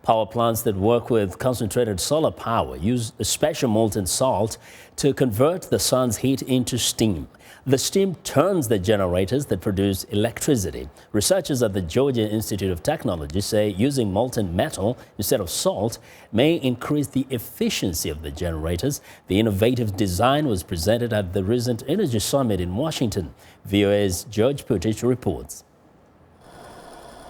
Power plants that work with concentrated solar power use a special molten salt to convert the sun's heat into steam. The steam turns the generators that produce electricity. Researchers at the Georgia Institute of Technology say using molten metal instead of salt may increase the efficiency of the generators. The innovative design was presented at the recent Energy Summit in Washington. VOA's George Putic reports.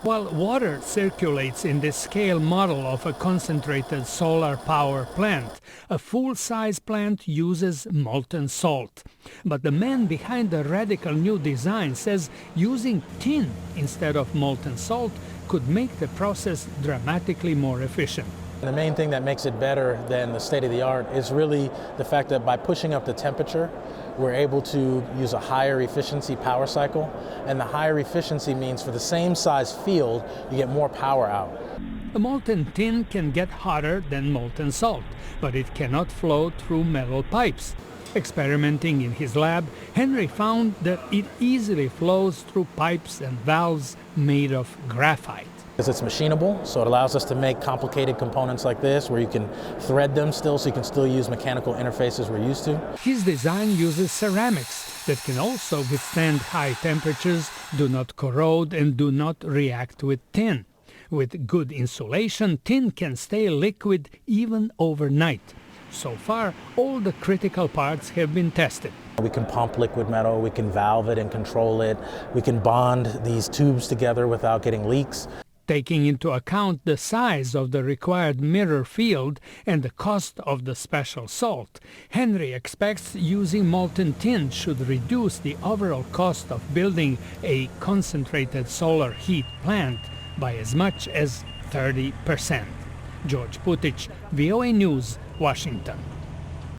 While water circulates in the scale model of a concentrated solar power plant, a full-size plant uses molten salt. But the man behind the radical new design says using tin instead of molten salt could make the process dramatically more efficient. The main thing that makes it better than the state-of-the-art is really the fact that by pushing up the temperature, we're able to use a higher efficiency power cycle, and the higher efficiency means for the same size field, you get more power out. A molten tin can get hotter than molten salt, but it cannot flow through metal pipes. Experimenting in his lab, Henry found that it easily flows through pipes and valves made of graphite. Because it's machinable, so it allows us to make complicated components like this where you can thread them still, so you can still use mechanical interfaces we're used to. His design uses ceramics that can also withstand high temperatures, do not corrode, and do not react with tin. With good insulation, tin can stay liquid even overnight. So far, all the critical parts have been tested. We can pump liquid metal, we can valve it and control it, we can bond these tubes together without getting leaks. Taking into account the size of the required mirror field and the cost of the special salt, Henry expects using molten tin should reduce the overall cost of building a concentrated solar heat plant by as much as 30%. George Putic, VOA News, Washington.